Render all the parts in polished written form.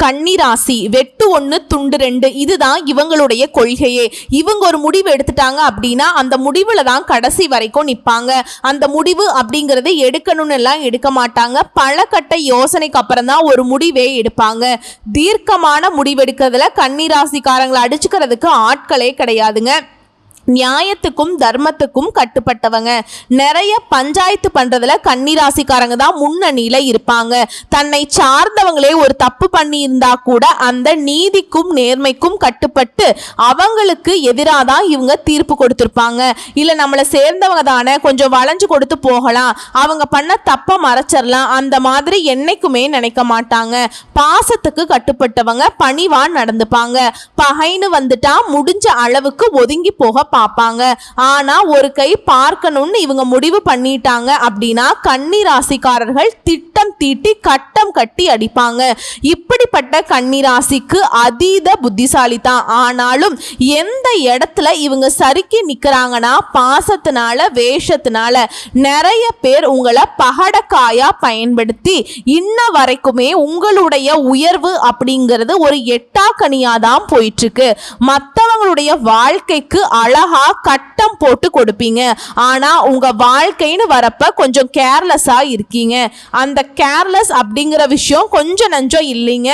கன்னிராசி வெட்டு 1 துண்டு 2 இதுதான் இவங்களுடைய கொள்கையே. இவங்க ஒரு முடிவு எடுத்துட்டாங்க அப்படின்னா அந்த முடிவுல தான் கடைசி வரைக்கும் நிற்பாங்க. அந்த முடிவு அப்படிங்கறது எடுக்கணும்னு எல்லாம் எடுக்க மாட்டாங்க. பல கட்ட யோசனைக்கு அப்புறம் தான் ஒரு முடிவே எடுப்பாங்க. தீர்க்கமான முடிவெடுக்கிறதுல கன்னிராசிக்காரங்களை அடிச்சுக்கிறதுக்கு ஆட்களே கிடையாதுங்க. நியாயத்துக்கும் தர்மத்துக்கும் கட்டுப்பட்டவங்க. நிறைய பஞ்சாயத்து பண்றதுல கன்னிராசிக்காரங்க தான் முன்னணியில இருப்பாங்க. தன்னை சார்ந்தவங்களே ஒரு தப்பு பண்ணி இருந்தா கூட அந்த நீதிக்கும் நேர்மைக்கும் கட்டுப்பட்டு அவங்களுக்கு எதிராக தான் இவங்க தீர்ப்பு கொடுத்திருப்பாங்க. இல்ல நம்மளை சேர்ந்தவங்க தானே, கொஞ்சம் வளைஞ்சு கொடுத்து போகலாம், அவங்க பண்ண தப்ப மறைச்சிடலாம், அந்த மாதிரி என்னைக்குமே நினைக்க மாட்டாங்க. பாசத்துக்கு கட்டுப்பட்டவங்க, பணிவா நடந்துப்பாங்க. பகைன்னு வந்துட்டா முடிஞ்ச அளவுக்கு ஒதுங்கி போக பார்ப்பாங்க. ஆனா ஒரு கை பார்க்கணும்னு இவங்க முடிவு பண்ணிட்டாங்க அப்படின்னா கன்னிராசிக்காரர்கள் திட்டம் தீட்டி கட்டம் கட்டி அடிப்பாங்க. இப்படிப்பட்ட கன்னிராசிக்கு அதீத புத்திசாலி தான். ஆனாலும் எந்த இடத்துல இவங்க சறுக்கி நிக்கிறாங்கன்னா பாசத்தினால, வேஷத்தினால. நிறைய பேர் உங்களை பகடக்காயா பயன்படுத்தி இன்ன வரைக்குமே உங்களுடைய உயர்வு அப்படிங்கிறது ஒரு எட்டாக்கனியாதான் போயிட்டு இருக்கு. மற்றவங்களுடைய வாழ்க்கைக்கு அழகா கட்டம் போட்டு கொடுப்பீங்க. ஆனா உங்க வாழ்க்கைன்னு வரப்ப கொஞ்சம் கேர்லெஸ்ஸா இருக்கீங்க. அந்த கேர்லெஸ் அப்படிங்கிற விஷயம் கொஞ்சம் நஞ்சம் இல்லைங்க,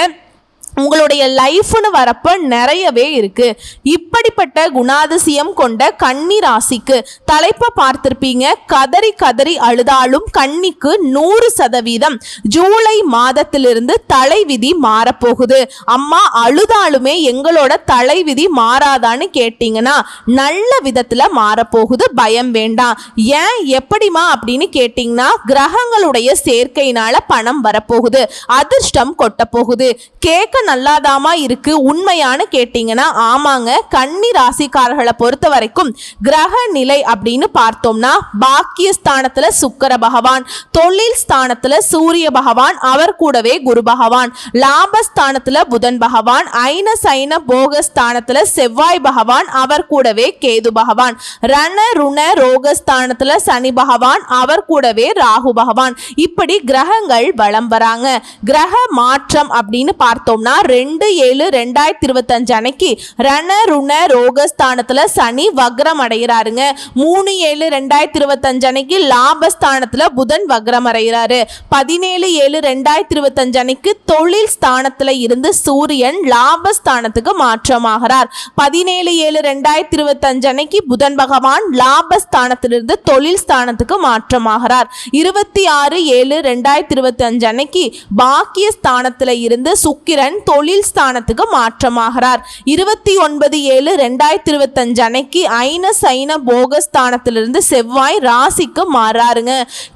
உங்களுடைய லைஃப்னு வரப்ப நிறையவே இருக்கு. இப்படிப்பட்ட குணாதிசயம் கொண்ட கன்னி ராசிக்கு தலைப்பை பார்த்திருப்பீங்க. கதறி கதறி அழுதாலும் கன்னிக்கு 100% ஜூலை மாதத்திலிருந்து தலைவிதி மாறப்போகுது. அம்மா அழுதாலுமே எங்களோட தலைவிதி மாறாதான்னு கேட்டீங்கன்னா நல்ல விதத்துல மாறப்போகுது, பயம் வேண்டாம். ஏன் எப்படிமா அப்படின்னு கேட்டீங்கன்னா கிரகங்களுடைய சேர்க்கையினால பணம் வரப்போகுது, அதிர்ஷ்டம் கொட்ட போகுது. கேட்க நல்லாதாமா இருக்கு. உண்மையான கேட்டீங்கன்னா ஆமாங்க. கன்னி ராசிக்காரர்களை பொறுத்த வரைக்கும் கிரக நிலை அப்படின்னு பார்த்தோம்னா பாக்கியஸ்தானத்துல சுக்கிர பகவான், தொழில் ஸ்தானத்துல சூரிய பகவான், அவர் கூடவே குரு பகவான், லாபஸ்தானத்துல புதன் பகவான், ஐன சைன போகஸ்தானத்துல செவ்வாய் பகவான், அவர் கூடவே கேது பகவான், ரண ருண ரோகஸ்தானத்துல சனி பகவான், அவர் கூடவே ராகு பகவான். இப்படி கிரகங்கள் வலம் வராங்க. கிரக மாற்றம் அப்படின்னு பார்த்தோம்னா 2/7/2025 அன்னைக்கு ரண ருண ரோகஸ்தானத்துல சனி வக்ரம் அடைகிறாருங்க. 3/7/2025 அன்னைக்கு லாபஸ்தானத்துல புதன் வக்ரம் அடைகிறாரு. 17/7/2025 அன்னைக்கு தொழில் ஸ்தானத்துல இருந்து சூரியன் லாபஸ்தானத்துக்கு மாற்றமாகிறார். 17/7/2025 அன்னைக்கு புதன் பகவான் லாபஸ்தானத்திலிருந்து தொழில் ஸ்தானத்துக்கு மாற்றமாகிறார். 26/7/2025 அன்னைக்கு பாக்கிய ஸ்தானத்துல இருந்து சுக்கிரன் தொழில் ஸ்தானத்துக்கு மாற்றமாகிறார். 29/7/2025 அன்னைக்கு ஐன சைன போகஸ்தானத்திலிருந்து செவ்வாய் ராசிக்கு மாறாருங்க.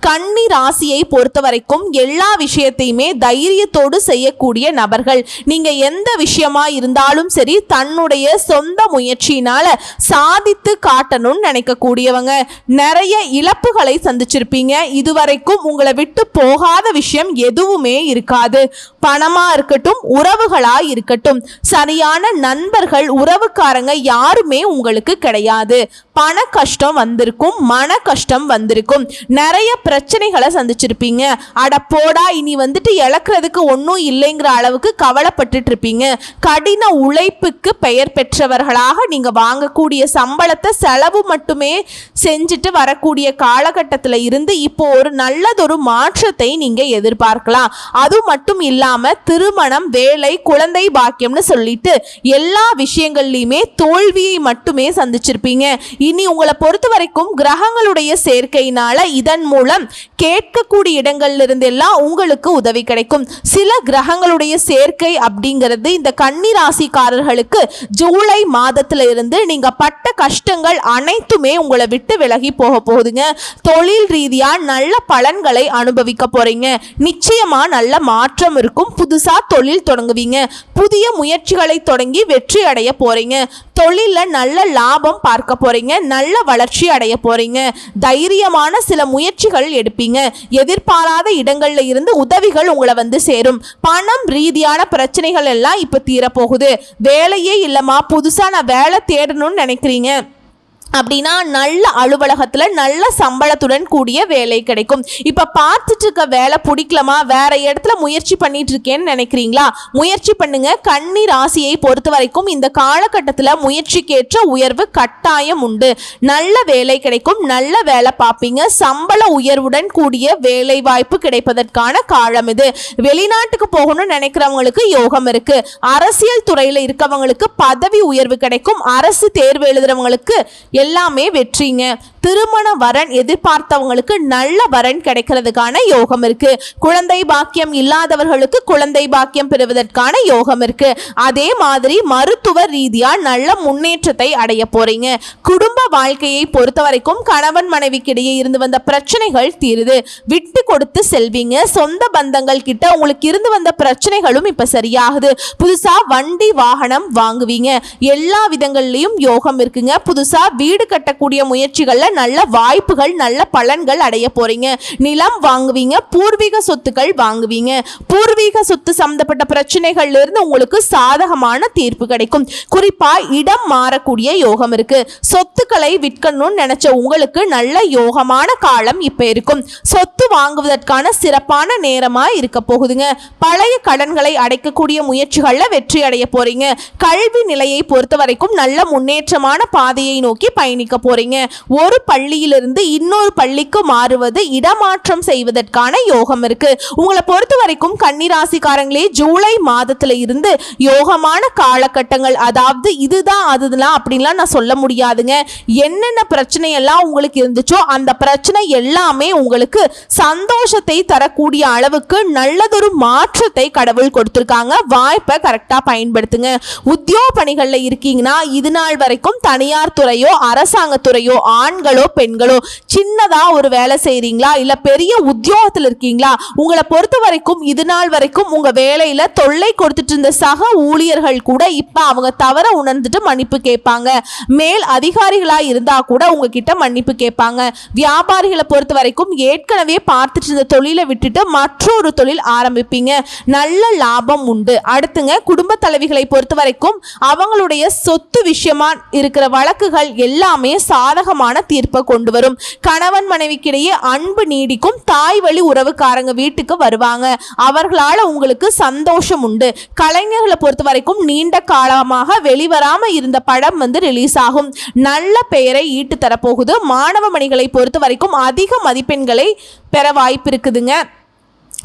கன்னி ராசியை பொறுத்த வரைக்கும் எல்லா விஷயத்தையுமே தைரியத்தோடு செய்யக்கூடிய நபர்கள். நீங்க எந்த விஷயமா இருந்தாலும் சரி தன்னுடைய சொந்த முயற்சியினால சாதித்து காட்டணும்னு நினைக்கக்கூடியவங்க. நிறைய இழப்புகளை சந்திச்சிருப்பீங்க. இதுவரைக்கும் உங்களை விட்டு போகாத விஷயம் எதுவுமே இருக்காது. பணமா இருக்கட்டும், உறவுகளா இருக்கட்டும், சரியான நண்பர்கள், உறவுக்காரங்க யாருமே உங்களுக்கு கிடையாது. பண கஷ்டம் வந்திருக்கும், மன கஷ்டம் வந்திருக்கும், நிறைய பிரச்சனைகளை சந்திச்சிருப்பீங்க. அட போடா இனி வந்துட்டு இழக்கிறதுக்கு ஒன்றும் இல்லைங்கிற அளவுக்கு கவலைப்பட்டுட்டு இருப்பீங்க. கடின உழைப்புக்கு பெயர் பெற்றவர்களாக நீங்க வாங்கக்கூடிய சம்பளத்தை செலவு மட்டுமே செஞ்சுட்டு வரக்கூடிய காலகட்டத்தில் இருந்து இப்போ ஒரு நல்லதொரு மாற்றத்தை நீங்க எதிர்பார்க்கலாம். அது மட்டும் இல்லாம திருமணம், வேலை, குழந்தை பாக்கியம்னு சொல்லிட்டு எல்லா விஷயங்கள்லையுமே தோல்வியை மட்டுமே சந்திச்சிருப்பீங்க. இனி உங்களை பொறுத்த வரைக்கும் கிரகங்களுடைய சேர்க்கையினால இதன் மூலம் கேட்கக்கூடிய இடங்கள்ல இருந்து எல்லாம் உங்களுக்கு உதவி கிடைக்கும். சில கிரகங்களுடைய சேர்க்கை அப்படிங்கிறது இந்த கன்னி ராசிக்காரர்களுக்கு ஜூலை மாதத்துல இருந்து நீங்க பட்ட கஷ்டங்கள் அனைத்துமே உங்களை விட்டு விலகி போக போகுதுங்க. தொழில் ரீதியா நல்ல பலன்களை அனுபவிக்க போறீங்க. நிச்சயமா நல்ல மாற்றம் இருக்கும். புதுசா தொழில் தொடங்குவீங்க. புதிய முயற்சிகளை தொடங்கி வெற்றி அடைய போறீங்க. தொழில நல்ல லாபம் பார்க்க போறீங்க. நல்ல வளர்ச்சி அடைய போறீங்க. தைரியமான சில முயற்சிகள் எடுப்பீங்க. எதிர்பாராத இடங்கள்ல இருந்து உதவிகள் உங்களை வந்து சேரும். பணம் ரீதியான பிரச்சனைகள் எல்லாம் இப்ப தீரப்போகுது. வேலையே இல்லமா, புதுசா நான் வேலை தேடணும்னு நினைக்கிறீங்க. அப்படின்னா நல்ல அலுவலகத்துல நல்ல சம்பளத்துடன் கூடிய வேலை கிடைக்கும். இப்ப பார்த்துட்டு இருக்க வேலை பிடிக்கலமா, வேற இடத்துல முயற்சி பண்ணிட்டு இருக்கேன்னு நினைக்கிறீங்களா? முயற்சி பண்ணுங்க. கன்னி ராசியை பொறுத்த வரைக்கும் இந்த காலகட்டத்தில் முயற்சிக்கேற்ற உயர்வு கட்டாயம் உண்டு. நல்ல வேலை கிடைக்கும், நல்ல வேலை பார்ப்பீங்க. சம்பள உயர்வுடன் கூடிய வேலை வாய்ப்பு கிடைப்பதற்கான காலம் இது. வெளிநாட்டுக்கு போகணும்னு நினைக்கிறவங்களுக்கு யோகம் இருக்கு. அரசியல் துறையில இருக்கவங்களுக்கு பதவி உயர்வு கிடைக்கும். அரசு தேர்வு எழுதுறவங்களுக்கு எல்லாமே வெற்றிங்க. திருமண வரன் எதிர்பார்த்தவங்களுக்கு நல்ல வரன் கிடைக்கிறதுக்கான யோகம் இருக்கு. குழந்தை பாக்கியம் இல்லாதவர்களுக்கு குழந்தை பாக்கியம் பெறுவதற்கான யோகம் இருக்கு. அதே மாதிரி மருத்துவ ரீதியா நல்ல முன்னேற்றத்தை அடைய போறீங்க. குடும்ப வாழ்க்கையை பொறுத்த வரைக்கும் கணவன் மனைவிக்கிடையே இருந்து வந்த பிரச்சனைகள் தீருது. விட்டு கொடுத்து செல்வீங்க. சொந்த பந்தங்கள் கிட்ட உங்களுக்கு இருந்து வந்த பிரச்சனைகளும் இப்ப சரியாகுது. புதுசா வண்டி வாகனம் வாங்குவீங்க. எல்லா விதங்கள்லயும் யோகம் இருக்குங்க. புதுசா வீடு கட்டக்கூடிய முயற்சிகள்ல நல்ல வாய்ப்புகள், நல்ல பலன்கள் அடைய போறீங்க. நிலம் வாங்குவீங்க. பூர்வீக சொத்துக்கள் வாங்குவீங்க. பூர்வீக சொத்து சம்பந்தப்பட்ட பிரச்சனைகள்ல இருந்து உங்களுக்கு சாதகமான தீர்ப்பு கிடைக்கும். குறிப்பா இடம் மாறக்கூடிய யோகம் இருக்கு. சொத்துக்களை விற்கணும்னு நினைச்ச உங்களுக்கு நல்ல யோகமான காலம் இப்ப இருக்கும். சொத்து வாங்குவதற்கான சிறப்பான நேரமா இருக்க போகுதுங்க. பழைய கடன்களை அடைக்கக்கூடிய முயற்சிகள்ல வெற்றி அடைய போறீங்க. கல்வி நிலையை பொறுத்த வரைக்கும் நல்ல முன்னேற்றமான பாதையை நோக்கி பயணிக்க போறீங்க. ஒரு பள்ளியிலிருந்து இன்னொரு பள்ளிக்கு மாறுவது, இடமாற்றம் செய்வதற்கான யோகம் இருக்கு. உங்களை பொறுத்த வரைக்கும் கன்னிராசிக்காரங்களே, ஜூலை மாதத்துல இருந்து யோகமான காலகட்டங்கள். அதாவது இதுதான் அதுதான் அப்படின்லாம் நான் சொல்ல முடியாதுங்க. என்னென்ன பிரச்சனை எல்லாம் உங்களுக்கு இருந்துச்சோ அந்த பிரச்சனை எல்லாமே உங்களுக்கு சந்தோஷத்தை தரக்கூடிய அளவுக்கு நல்லதொரு மாற்றத்தை கடவுள் கொடுத்திருக்காங்க. வாய்ப்பை கரெக்டா பயன்படுத்துங்க. உத்தியோக பணிகள்ல இருக்கீங்கன்னா இது நாள் வரைக்கும் தனியார் துறையோ அரசாங்கத்துறையோ ஆண்களோ பெண்களோ சின்னதா ஒரு வேலை செய்றீங்களா, இல்ல பெரிய உத்தியோகத்தில் இருக்கீங்களா, உங்களை பொறுத்த வரைக்கும் இது நாள் வரைக்கும் உங்க வேலையில தொல்லை கொடுத்துட்டு இருந்த சக ஊழியர்கள் கூட இப்ப அவங்க தவற உணர்ந்துட்டு மன்னிப்பு கேட்பாங்க. மேல் அதிகாரிகளா இருந்தா கூட உங்ககிட்ட மன்னிப்பு கேட்பாங்க. வியாபாரிகளை பொறுத்த வரைக்கும் ஏற்கனவே பார்த்துட்டு இருந்த தொழிலை விட்டுட்டு மற்றொரு தொழில் ஆரம்பிப்பீங்க. நல்ல லாபம் உண்டு. அடுத்துங்க, குடும்ப தலைவிகளை பொறுத்த வரைக்கும் அவங்களுடைய சொத்து விஷயமா இருக்கிற வழக்குகள் எல்லாமே சாதகமான தீர்ப்பை கொண்டு வரும். கணவன் மனைவிக்கிடையே அன்பு நீடிக்கும். தாய் வழி உறவுக்காரங்க வீட்டுக்கு வருவாங்க. அவர்களால உங்களுக்கு சந்தோஷம் உண்டு. கலைஞர்களை பொறுத்த வரைக்கும் நீண்ட காலமாக வெளிவராம இருந்த படம் ரிலீஸ் ஆகும். நல்ல பெயரை ஈட்டு தரப்போகுது. மாணவ மணிகளை பொறுத்த வரைக்கும் அதிக மதிப்பெண்களை பெற வாய்ப்பு இருக்குதுங்க.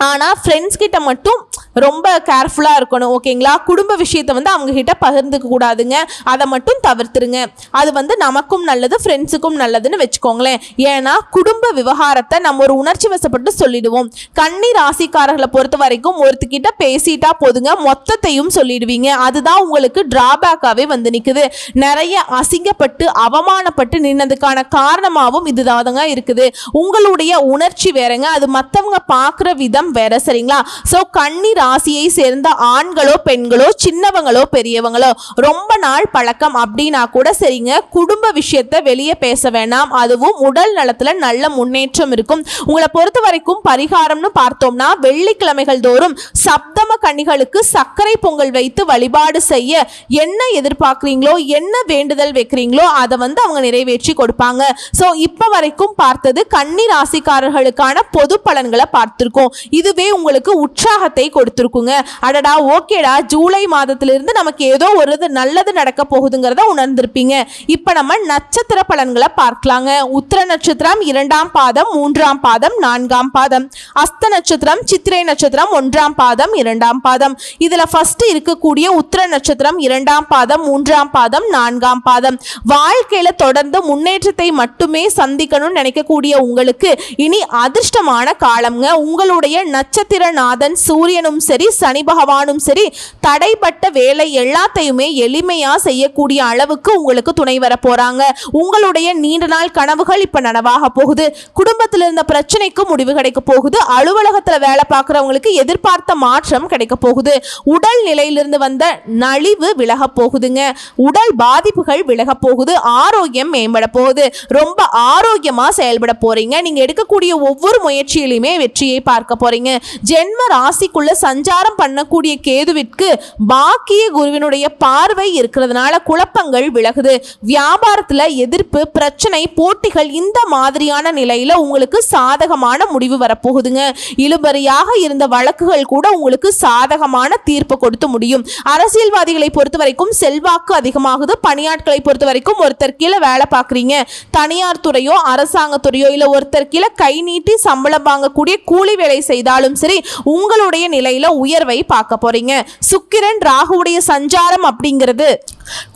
ஆனால் ஃப்ரெண்ட்ஸ் கிட்ட மட்டும் ரொம்ப கேர்ஃபுல்லாக இருக்கணும். ஓகேங்களா? குடும்ப விஷயத்தை அவங்க கிட்ட பகிர்ந்துக்க கூடாதுங்க. அதை மட்டும் தவிர்த்துருங்க. அது நமக்கும் நல்லது, ஃப்ரெண்ட்ஸுக்கும் நல்லதுன்னு வச்சுக்கோங்களேன். ஏன்னா குடும்ப விவகாரத்தை நம்ம ஒரு உணர்ச்சி வசப்பட்டு சொல்லிடுவோம். கன்னி ராசிக்காரர்களை பொறுத்த வரைக்கும் ஒருத்தக்கிட்ட பேசிட்டா போதுங்க, மொத்தத்தையும் சொல்லிடுவீங்க. அதுதான் உங்களுக்கு டிராபேக்காகவே நிற்குது. நிறைய அசிங்கப்பட்டு அவமானப்பட்டு நின்னதுக்கான காரணமாகவும் இதுதாங்க இருக்குது. உங்களுடைய உணர்ச்சி வேறங்க, அது மற்றவங்க பார்க்குற விதம் வேற. சரிங்களா? ஸோ கன்னி ராசியை சேர்ந்த ஆண்களோ பெண்களோ சின்னவங்களோ பெரியவங்களோ ரொம்ப நாள் பழக்கம் அப்படின்னா கூட சரிங்க, குடும்ப விஷயத்தை வெளியே பேச வேண்டாம். அதுவும் உடல் நலத்துல நல்ல முன்னேற்றம் இருக்கும். உங்களை பொறுத்த வரைக்கும் பரிகாரம்னு பார்த்தோம்னா வெள்ளிக்கிழமைகள் தோறும் சப்தம கன்னிகளுக்கு சர்க்கரை பொங்கல் வைத்து வழிபாடு செய்ய என்ன எதிர்பார்க்குறீங்களோ, என்ன வேண்டுதல் வைக்கிறீங்களோ அதை அவங்க நிறைவேற்றி கொடுப்பாங்க. ஸோ இப்போ வரைக்கும் பார்த்தது கன்னி ராசிக்காரர்களுக்கான பொது பலன்களை பார்த்திருக்கோம். இதுவே உங்களுக்கு உற்சாகத்தை கொடுத்திருக்குங்க. அடடா, ஓகேடா, ஜூலை மாதத்திலிருந்து நமக்கு ஏதோ ஒரு நல்லது நடக்க போகுதுங்கிறத உணர்ந்திருப்பீங்க. இப்ப நம்ம நட்சத்திர பலன்களை பார்க்கலாங்க. உத்திர நட்சத்திரம் 2ஆம் பாதம் 3ஆம் பாதம் 4ஆம் பாதம், அஸ்த நட்சத்திரம் சித்திரை நட்சத்திரம் 1ஆம் பாதம் 2ஆம் பாதம். இதுல ஃபர்ஸ்ட் இருக்கக்கூடிய உத்திர நட்சத்திரம் 2ஆம் பாதம் 3ஆம் பாதம் 4ஆம் பாதம். வாழ்க்கையில தொடர்ந்து முன்னேற்றத்தை மட்டுமே சந்திக்கணும்னு நினைக்கக்கூடிய உங்களுக்கு இனி அதிர்ஷ்டமான காலம்ங்க. உங்களுடைய நட்சத்திரநாதன் சூரியனும் சரி சனி பகவானும் சரி தடைப்பட்ட வேலை எல்லாத்தையுமே எளிமையா செய்யக்கூடிய அளவுக்கு உங்களுக்கு துணை வர போறாங்க. உங்களுடைய நீண்ட நாள் கனவுகள் இப்ப நனவாக போகுது. குடும்பத்தில் இருந்த பிரச்சனைக்கு முடிவு கிடைக்க போகுது. அலுவலகத்துல வேலை பார்க்கிறவங்களுக்கு எதிர்பார்த்த மாற்றம் கிடைக்க போகுது. உடல் நிலையிலிருந்து வந்த நலிவு விலக போகுதுங்க. உடல் பாதிப்புகள் விலக போகுது. ஆரோக்கியம் மேம்பட போகுது. ரொம்ப ஆரோக்கியமா செயல்பட போறீங்க. நீங்க எடுக்கக்கூடிய ஒவ்வொரு முயற்சியிலுமே வெற்றியை பார்க்க போறீங்க. போறீங்க. ஜென்ம ராசிக்குள்ள சஞ்சாரம் பண்ணக்கூடிய கேதுவிற்கு பாக்கிய குருவினுடைய பார்வை இருக்கிறதுனால குழப்பங்கள் விலகுது. வியாபாரத்துல எதிர்ப்பு, பிரச்சனை, போட்டிகள் இந்த மாதிரியான நிலையில உங்களுக்கு சாதகமான முடிவு வரப்போகுதுங்க. இழுபறியாக இருந்த வழக்குகள் கூட உங்களுக்கு சாதகமான தீர்ப்பு கொடுத்து முடியும். அரசியல்வாதிகளை பொறுத்த வரைக்கும் செல்வாக்கு அதிகமாகுது. பணியாட்களை பொறுத்த வரைக்கும் ஒருத்தர் கீழே வேலை பார்க்குறீங்க, தனியார் துறையோ அரசாங்கத்துறையோ இல்ல ஒருத்தர் கீழே கை நீட்டி சம்பளம் வாங்கக்கூடிய கூலி வேலை செய்தாலும் சரி உங்களுடைய நிலையில உயர்வை பார்க்க போறீங்க. சுக்கிரன் ராகுவுடைய சஞ்சாரம் அப்படிங்கிறது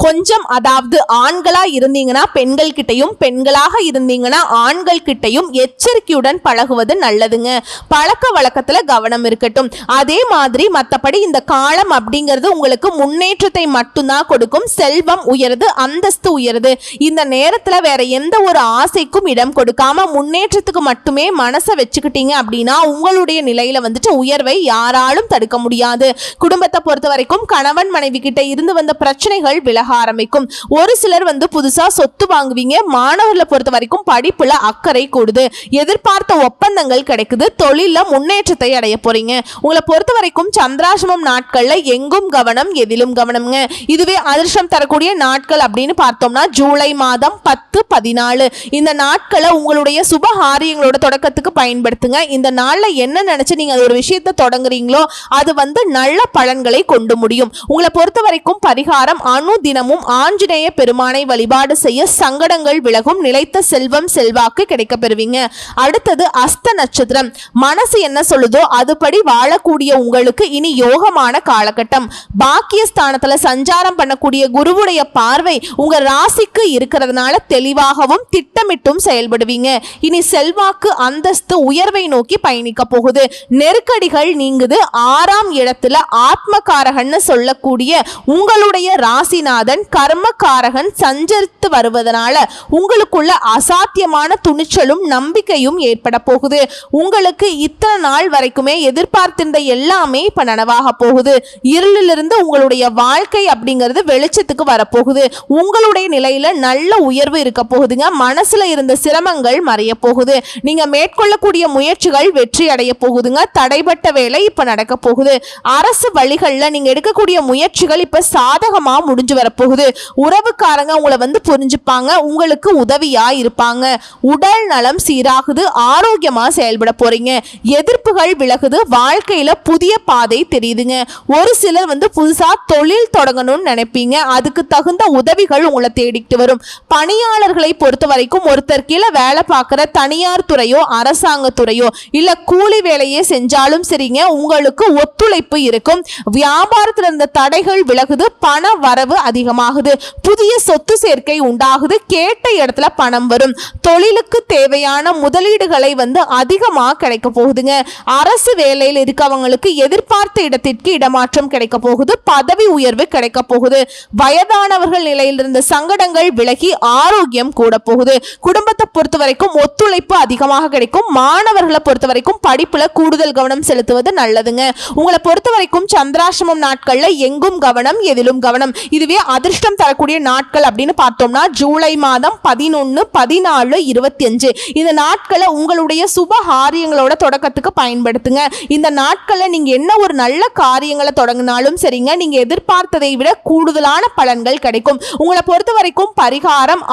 கொஞ்சம், அதாவது ஆண்களா இருந்தீங்கன்னா பெண்கள் கிட்டையும், பெண்களாக இருந்தீங்கன்னா ஆண்கள் கிட்டையும் எச்சரிக்கையுடன் பழகுவது நல்லதுங்க. பழக்க வழக்கத்துல கவனம் இருக்கட்டும். அதே மாதிரி மற்றபடி இந்த காலம் அப்படிங்கிறது உங்களுக்கு முன்னேற்றத்தை மட்டும்தான் கொடுக்கும். செல்வம் உயருது, அந்தஸ்து உயருது. இந்த நேரத்துல வேற எந்த ஒரு ஆசைக்கும் இடம் கொடுக்காம முன்னேற்றத்துக்கு மட்டுமே மனசை வச்சுக்கிட்டீங்க அப்படின்னா உங்களுடைய நிலையில வந்துட்டு உயர்வை யாராலும் தடுக்க முடியாது. குடும்பத்தை பொறுத்த வரைக்கும் கணவன் மனைவி கிட்ட இருந்து வந்த பிரச்சனைகள் விலக ஆரம்பிக்கும். ஒரு சிலர் புதுசா சொத்து வாங்குவீங்க. மாணவர்களை பொறுத்த வரைக்கும் படிப்புல அக்கறை கூடுது. எதிர்பார்த்த ஒப்பந்தங்கள் கிடைக்குது. தொழில முன்னேற்றத்தை அடைய போறீங்க. உங்களை பொறுத்த வரைக்கும் சந்திராசிரமம் நாட்கள்ல எங்கும் கவனம், எதிலும் கவனம்ங்க. இதுவே அதிர்ஷ்டம் தரக்கூடிய நாட்கள் அப்படின்னு பார்த்தோம்னா ஜூலை மாதம் 10, 14 இந்த நாட்களை உங்களுடைய சுபகாரியங்களோட தொடக்கத்துக்கு பயன்படுத்துங்க. இந்த நாள்ல என்ன நினைச்சு நீங்க ஒரு விஷயத்தை தொடங்குறீங்களோ அது நல்ல பலன்களை கொண்டு முடியும். உங்களை பொறுத்த வரைக்கும் பரிகாரம் தினமும் ஆஞ்சநேய பெருமானை வழிபாடு செய்ய சங்கடங்கள் விலகும். நிலைத்த செல்வம் செல்வாக்கு கிடைக்க பெறுவீங்க. அடுத்தது அஸ்த நட்சத்திரம். மனசு என்ன சொல்லுதோ அதுபடி வாழக்கூடிய உங்களுக்கு இனி யோகமான காலகட்டம். பாக்கியஸ்தானத்துல சஞ்சாரம் பண்ணக்கூடிய குருவுடைய பார்வை உங்க ராசிக்கு இருக்கிறதுனால தெளிவாகவும் திட்டமிட்டும் செயல்படுவீங்க. இனி செல்வாக்கு, அந்தஸ்து, உயர்வை நோக்கி பயணிக்க போகுது. நெருக்கடிகள் நீங்குது. 6ஆம் இடத்துல ஆத்மகாரகன்னு சொல்லக்கூடிய உங்களுடைய ராசிநாதன் கர்மகாரகன் சஞ்சரித்து வருவதனால உங்களுக்குள்ள அசாத்தியமான துணிச்சலும் நம்பிக்கையும் ஏற்பட போகுது. உங்களுக்கு இத்தனை நாள் வரைக்குமே எதிர்பார்த்திருந்த எல்லாமே இப்ப நனவாக போகுது. இருளிலிருந்து உங்களுடைய வாழ்க்கை அப்படிங்கிறது வெளிச்சத்துக்கு வரப்போகுது. உங்களுடைய நிலையில நல்ல உயர்வு இருக்க போகுதுங்க. மனசுல இருந்த சிரமங்கள் மறைய போகுது. நீங்க மேற்கொள்ளக்கூடிய முயற்சிகள் வெற்றி அடைய போகுதுங்க. தடைப்பட்ட வேலை இப்ப நடக்க போகுது. அரசு வழிகள்ல நீங்க எடுக்கக்கூடிய முயற்சிகள் இப்ப சாதகமா முடிஞ்சு வரப்போகுது. உறவுக்காரங்க உங்களை புரிஞ்சுப்பாங்க, உங்களுக்கு உதவியா இருப்பாங்க. உடல் நலம் சீராகுது. ஆரோக்கியமா செயல்பட போறீங்க. எதிர்ப்புகள் விலகுது. வாழ்க்கையில புதிய பாதை தெரியுதுங்க. ஒரு சிலர் புதுசா தொழில் தொடங்கணும்னு நினைப்பீங்க. அதுக்கு தகுந்த உதவிகள் உங்களை தேடிட்டு வரும். பணியாளர்களை பொறுத்த வரைக்கும் ஒருத்தர் கீழே வேலை பார்க்கிற தனியார் துறையோ அரசாங்கத்துறையோ இல்ல கூலி வேலையே செஞ்சாலும் சரிங்க உங்களுக்கு ஒத்துழைப்பு இருக்கும். வியாபாரத்தில் இருந்த தடைகள் விலகுது. பண வரவு அதிகமாகுது. புதிய சொத்து சேர்க்கை உண்டாகுது. கேட்ட இடத்துல பணம் வரும். தொழிலுக்கு தேவையான முதலீடுகளை அதிகமா கிடைக்க போகுதுங்க. அரசு வேலையில் இருக்கவங்களுக்கு எதிர்பார்த்த இடத்திற்கு இடமாற்றம் கிடைக்க போகுது. பதவி உயர்வு கிடைக்க போகுது. வயதானவர்கள் நிலையில் இருந்த சங்கடங்கள் விலகி ஆரோக்கியம் கூட போகுது. குடும்பத்தை பொறுத்த வரைக்கும் ஒத்துழைப்பு அதிகமாக கிடைக்கும். மாணவர்களை பொறுத்த வரைக்கும் படிப்புல கூடுதல் கவனம் செலுத்துவது நல்லதுங்க. உங்களை பொறுத்த வரைக்கும் சந்திராசிரமம் நாட்கள்ல எங்கும் கவனம், எதிலும் கவனம். இதுவே அதிர்ஷ்டம் தரக்கூடிய நாட்கள் அப்படின்னு பார்த்தோம்னா ஜூலை மாதம் 11, 14, 25 இந்த நாட்களை உங்களுடைய சுபகாரியங்களோட தொடக்கத்துக்கு பயன்படுத்துங்க. இந்த நாட்களை நீங்க என்ன ஒரு நல்ல காரியங்களை தொடங்கினாலும் சரிங்க நீங்க எதிர்பார்த்ததை விட கூடுதலான பலன்கள் கிடைக்கும். உங்களை பொறுத்த வரைக்கும் பரிகாரம்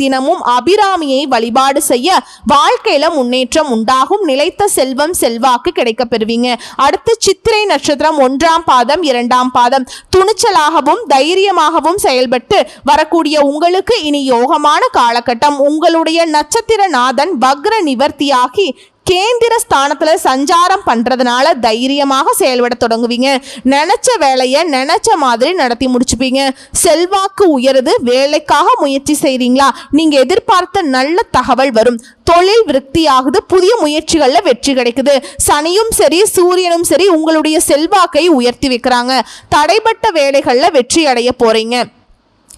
தினமும் அபிராமியை வழிபாடு செய்ய வாழ்க்கையில முன்னேற்றம் உண்டாகும். நிலைத்த செல்வம் செல்வாக்கு கிடைக்க பெறுவீங்க. அடுத்து சித்திரை நட்சத்திரம் 1ஆம் பாதம் 2ஆம் பாதம். துணிச்சலாகவும் தைரியமாகவும் செயல்பட்டு வரக்கூடிய உங்களுக்கு இனி யோகமான காலகட்டம். உங்களுடைய நட்சத்திரநாதன் வக்ர நிவர்த்தியாகி கேந்திர ஸ்தானத்துல சஞ்சாரம் பண்றதுனால தைரியமாக செயல்பட தொடங்குவீங்க. நினைச்ச வேலையை நினைச்ச மாதிரி நடத்தி முடிச்சுப்பீங்க. செல்வாக்கு உயருது. வேலைக்காக முயற்சி செய்றீங்களா, நீங்க எதிர்பார்த்த நல்ல தகவல் வரும். தொழில் விருத்தியாகுது. புதிய முயற்சிகள்ல வெற்றி கிடைக்குது. சனியும் சரி சூரியனும் சரி உங்களுடைய செல்வாக்கை உயர்த்தி வைக்கிறாங்க. தடைப்பட்ட வேலைகள்ல வெற்றி அடைய போறீங்க.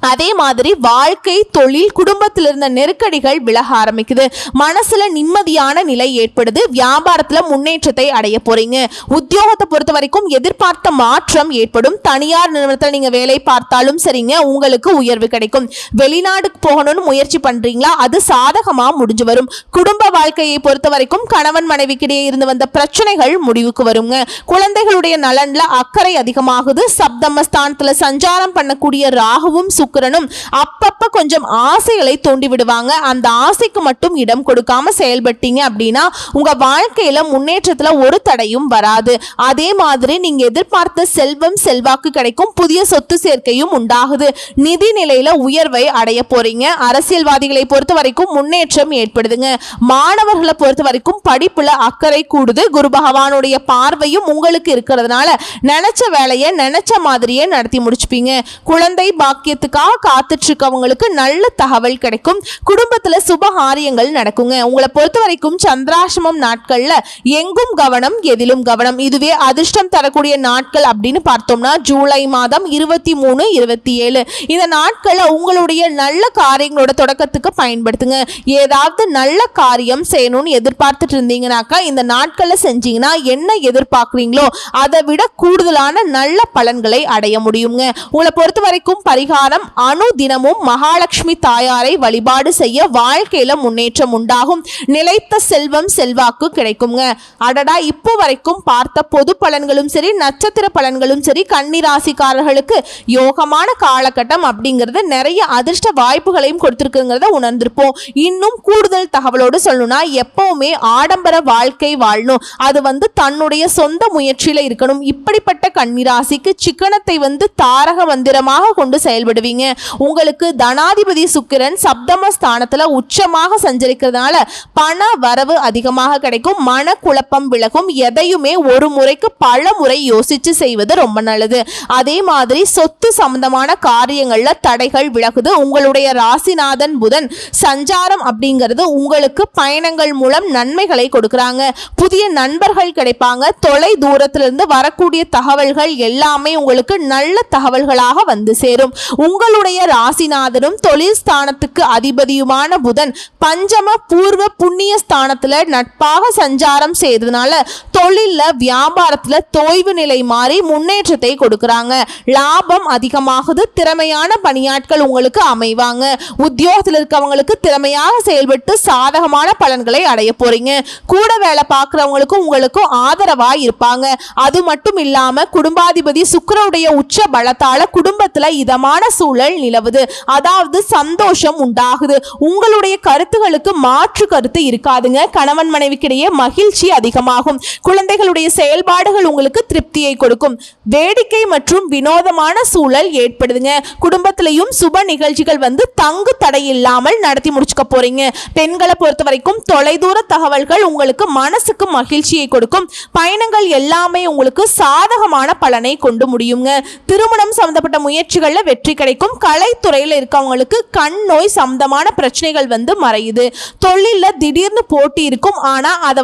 அதே மாதிரி வாழ்க்கை, தொழில், குடும்பத்தில் இருந்த நெருக்கடிகள் விலக ஆரம்பிக்குது. மனசுல நிம்மதியான நிலை ஏற்படுது. வியாபாரத்துல முன்னேற்றத்தை அடைய போறீங்க. உத்தியோகத்தை பொறுத்த வரைக்கும் எதிர்பார்த்த மாற்றம் ஏற்படும். தனியார் நிறுவனத்தில் நீங்க வேலை பார்த்தாலும் சரிங்க, உங்களுக்கு உயர்வு கிடைக்கும். வெளிநாடுக்கு போகணும்னு முயற்சி பண்றீங்களா, அது சாதகமா முடிஞ்சு வரும். குடும்ப வாழ்க்கையை பொறுத்த வரைக்கும் கணவன் மனைவிக்கிடையே இருந்து வந்த பிரச்சனைகள் முடிவுக்கு வருங்க. குழந்தைகளுடைய நலன்ல அக்கறை அதிகமாகுது. சப்தமஸ்தானத்துல சஞ்சாரம் பண்ணக்கூடிய ராகுவும் சுக்கிரனும் அப்பப்ப கொஞ்சம் ஆசைகளை தூண்டி விடுவாங்க. அந்த ஆசைக்கு மட்டும் இடம் கொடுக்காம செயல்பட்டீங்க அப்படின்னா உங்க வாழ்க்கையில முன்னேற்றத்துல ஒரு தடையும் வராது. அதே மாதிரி நீங்க எதிர்பார்த்த செல்வம், செல்வாக்கு கிடைக்கும். புதிய சொத்து சேர்க்கையும் உண்டாகுது. நிதி நிலையில உயர்வை அடைய போறீங்க. அரசியல்வாதிகளை பொறுத்த வரைக்கும் முன்னேற்றம் ஏற்படுதுங்க. மாணவர்களை பொறுத்த வரைக்கும் படிப்புல அக்கறை கூடுது. குரு பகவானுடைய பார்வையும் உங்களுக்கு இருக்கிறதுனால நினைச்ச வேலையை நினைச்ச மாதிரியே நடத்தி முடிச்சுப்பீங்க. குழந்தை பாக்கியத்துக்காக காத்துட்டு இருக்கவங்களுக்கு நல்ல தகவல் கிடைக்கும். குடும்பத்துல சுபகாரியங்கள் நடக்குங்க. உங்களை பொறுத்த வரைக்கும் சந்திராசிரமம் நாட்கள்ல எங்கும் கவனம், எதிலும் கவனம். இதுவே அதிர்ஷ்டம் தரக்கூடிய நாட்கள் அப்படின்னு பார்த்தோம்னா ஜூலை மாதம் 23, 27 இந்த நாட்கள்ல உங்களுடைய நல்ல காரியங்களோட தொடக்கத்துக்கு பயன்படுத்துங்க. ஏதாவது நல்ல காரியம் செய்யணும்னு எதிர்பார்த்துட்டு இருந்தீங்கன்னாக்கா இந்த நாட்கள்ல செஞ்சீங்கன்னா என்ன எதிர்பார்க்குறீங்களோ அதை விட கூடுதலான நல்ல பலன்களை அடைய முடியுங்க. உங்களை பொறுத்த வரைக்கும் பரிகாரம், அனுதினமும் மகாலட்சுமி தாயாரை வழிபாடு செய்ய வாழ்க்கையில முன்னேற்றம் உண்டாகும். நிலைத்த செல்வம், செல்வாக்கு கிடைக்குங்க. அடடா, இப்போ வரைக்கும் பார்த்த பொது பலன்களும் சரி, நட்சத்திர பலன்களும் சரி, கன்னிராசிக்காரர்களுக்கு யோகமான காலகட்டம் அப்படிங்கிறது நிறைய அதிர்ஷ்ட வாய்ப்புகளையும் கொடுத்திருக்குங்கிறத உணர்ந்திருப்போம். இன்னும் கூடுதல் தகவலோடு சொல்லணும்னா எப்பவுமே ஆடம்பர வாழ்க்கை வாழணும். அது தன்னுடைய சொந்த முயற்சியில இருக்கணும். இப்படிப்பட்ட கன்னிராசிக்கு சிக்கனத்தை தாரக மந்திரமாக கொண்டு செயல்படுவீங்க. உங்களுக்கு தனாதிபதி சுக்கிரன் சப்தமஸ்தானத்துல உச்சமாக சஞ்சரிக்கிறதுனால பண வரவு அதிகமாக கிடைக்கும். மன குழப்பம் விலகும். எதையுமே ஒரு முறைக்கு பல முறை யோசிச்சு செய்வது ரொம்ப நல்லது. அதே மாதிரி சொத்து சம்பந்தமான காரியங்கள்ல தடைகள் விலகுது. உங்களுடைய ராசிநாதன் புதன் சஞ்சாரம் அப்படிங்கிறது உங்களுக்கு பயணங்கள் மூலம் நன்மைகளை கொடுக்கறாங்க. புதிய நண்பர்கள் கிடைப்பாங்க. தொலை தூரத்திலிருந்து வரக்கூடிய தகவல்கள் எல்லாமே உங்களுக்கு நல்ல தகவல்களாக வந்து சேரும். உங்களுடைய ராசிநாதனும் தொழில் ஸ்தானத்துக்கு அதிபதியுமான புதன் பஞ்சம பூர்வ புண்ணிய ஸ்தானத்துல நட்பாக சஞ்சாரம் செய்ததுனால தொழில்ல, வியாபாரத்துல தோய்வு நிலை மாறி முன்னேற்றத்தை கொடுக்கறாங்க. லாபம் அதிகமாகுது. திறமையான பணியாட்கள் உங்களுக்கு அமைவாங்க. உத்தியோகத்தில் இருக்கவங்களுக்கு திறமையாக செயல்பட்டு சாதகமான பலன்களை அடைய போறீங்க. கூட வேலை பார்க்கிறவங்களுக்கும் உங்களுக்கும் ஆதரவா இருப்பாங்க. அது மட்டும் இல்லாம குடும்பாதிபதி சுக்கிரனுடைய உச்ச பலத்தால குடும்பத்துல இதமான சூழல் நிலவுது. அதாவது சந்தோஷம் உண்டாகுது. உங்களுடைய கருத்துகளுக்கு மாற்று கருத்து இருக்காதுங்க. கணவன் மனைவிக்கிடையே மகிழ்ச்சி அதிகமாகும். குழந்தைகளுடைய செயல்பாடுகள் உங்களுக்கு திருப்தியை கொடுக்கும். வேடிக்கை மற்றும் வினோதமான சூழல் ஏற்படுதுங்க. குடும்பத்திலையும் சுப நிகழ்ச்சிகள் தங்கு தடை இல்லாமல் நடத்தி முடிச்சுக்க போறீங்க. பெண்களை பொறுத்த வரைக்கும் தொலைதூர தகவல்கள் உங்களுக்கு மனசுக்கு மகிழ்ச்சியை கொடுக்கும். பயணங்கள் எல்லாமே உங்களுக்கு சாதகமான பலனை கொண்டு முடியுங்க. திருமணம் சம்பந்தப்பட்ட முயற்சிகள்ல வெற்றி கிடைக்கும். கலைத்துறையில் இருக்கவங்களுக்கு கண் நோய் சம்பந்தமான பிரச்சனைகள் மறையுது. தொழில திடீர்னு போட்டி இருக்கும். ஆனா அதை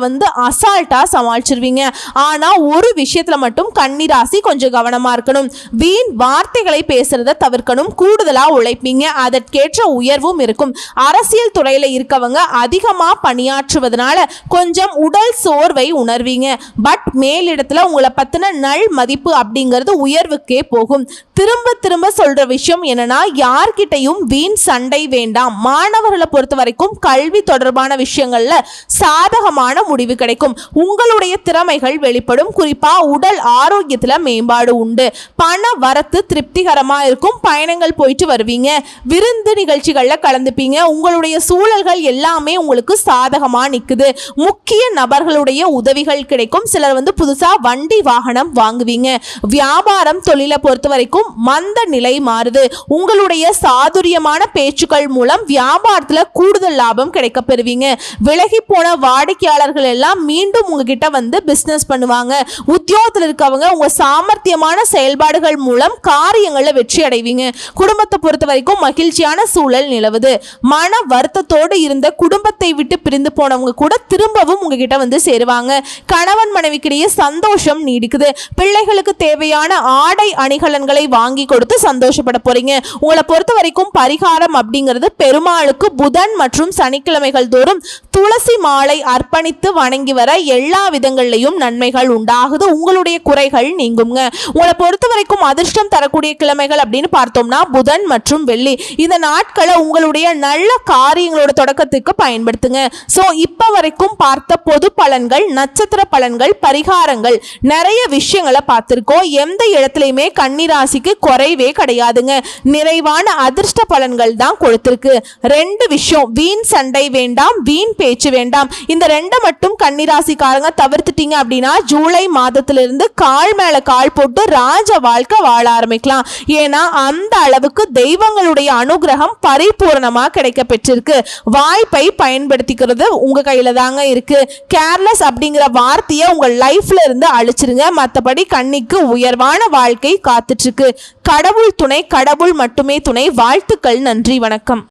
அசால்ட்டா சமாளிச்சிருவீங்க. ஆனா ஒரு விஷயத்துல மட்டும் கன்னிராசி கொஞ்சம் கவனமா இருக்கணும். வீண் வார்த்தைகளை பேசுறத தவிர்க்கணும். கூடுதலா உழைப்பீங்க. அதற்கேற்ற உயர்வும் இருக்கும். அரசியல் துறையில இருக்கவங்க அதிகமா பணியாற்றுவதனால கொஞ்சம் உடல் சோர்வை உணர்வீங்க. பட் மேலிடத்துல உங்களை பத்தின நல் மதிப்பு அப்படிங்கிறது உயர்வுக்கே போகும். திரும்ப திரும்ப சொல்ற விஷயம் என்னன்னா, யார்கிட்டையும் வீண் சண்டை வேண்டாம். மாணவர்களை பொறுத்த வரைக்கும் கல்வி தொடர்பான விஷயங்கள்ல சாதகமான முடிவு கிடைக்கும். உங்களுடைய திறமைகள் வெளிப்படும். குறிப்பா உடல் ஆரோக்கியத்துல மேம்பாடு உண்டு. பண வரத்து திருப்திகரமா இருக்கும். பயணங்கள் போயிட்டு வருவீங்க. விருந்து நிகழ்ச்சிகள்ல கலந்துப்பீங்க. உங்களுடைய சூழல்கள் எல்லாமே உங்களுக்கு சாதகமா நிக்குது. முக்கிய நபர்களுடைய உதவிகள் கிடைக்கும். சிலர் புதுசா வண்டி வாகனம் வாங்குவீங்க. வியாபாரம், தொழிலை பொறுத்த வரைக்கும் மந்த நிலை மாறுது. உங்களுடைய சாதுரியமான பேச்சுக்கள் மூலம் வியாபாரத்துல கூடுதல் லாபம் கிடைக்க பெறுவீங்க. விலகி போன வாடிக்கையாளர்கள் எல்லாம் மீண்டும் உங்ககிட்ட பிசினஸ் பண்ணுவாங்க. உத்தியோகத்தில் இருக்கவங்க உங்க சாமர்த்தியமான செயல்பாடுகள் மூலம் காரியங்கள்ல வெற்றி அடைவீங்க. குடும்பத்தை பொறுத்த வரைக்கும் மகிழ்ச்சியான சூழல் நிலவுது. மன வருத்தத்தோடு இருந்த குடும்பத்தை விட்டு பிரிந்து போனவங்க கூட திரும்பவும் உங்ககிட்ட சேருவாங்க. கணவன் மனைவிக்கிடையே சந்தோஷம் நீடிக்குது. பிள்ளைகளுக்கு தேவையான ஆடை அணிகலன்களை வாங்கி கொடுத்து சந்தோஷப்பட போறீங்க. போறீங்க. உங்களை பொறுத்த வரைக்கும் பரிகாரம் அப்படிங்கிறது பெருமாளுக்கு புதன் மற்றும் சனிக்கிழமைகள் தோறும் துளசி மாலை அர்ப்பணித்து வணங்கி வர எல்லா விதங்கள்லையும் நன்மைகள் உண்டாகுது. உங்களுடைய குறைகள் நீங்குங்க. உங்களை பொறுத்த வரைக்கும் அதிர்ஷ்டம் தரக்கூடிய கிழமைகள் அப்படின்னு பார்த்தோம்னா புதன் மற்றும் வெள்ளி. இந்த நாட்களை உங்களுடைய நல்ல காரியங்களோட தொடக்கத்துக்கு பயன்படுத்துங்க. ஸோ இப்போ வரைக்கும் பார்த்த பொது பலன்கள், நட்சத்திர பலன்கள், பரிகாரங்கள், நிறைய விஷயங்களை பார்த்துருக்கோம். எந்த இடத்துலையுமே கன்னிராசிக்கு குறைவே கிடையாதுங்க. நிறைவான அதிர்ஷ்ட பலன்கள் தான் கொடுத்திருக்கு. 2 விஷயம், வீண் சண்டை வேண்டாம், வீண் பேச்சு வேண்டாம். இந்த 2 மட்டும் கன்னிராசிக்காரங்க தவிர்த்துட்டீங்க அப்படின்னா ஜூலை மாதத்திலிருந்து கால் மேல கால் போட்டு ராஜ வாழ்க்கை வாழ ஆரம்பிக்கலாம். ஏன்னா அந்த அளவுக்கு தெய்வங்களுடைய அனுகிரகம் பரிபூர்ணமா கிடைக்க பெற்றிருக்கு. வாய்ப்பை பயன்படுத்திக்கிறது உங்க கையில தாங்க இருக்கு. கேர்லெஸ் அப்படிங்கிற வார்த்தையை உங்க லைஃப்ல இருந்து அழிச்சிருங்க. மற்றபடி கன்னிக்கு உயர்வான வாழ்க்கை காத்துட்டு இருக்கு. கடவுள் துணை, கடவுள் மட்டுமே துணை. வாழ்த்துக்கள். நன்றி, வணக்கம்.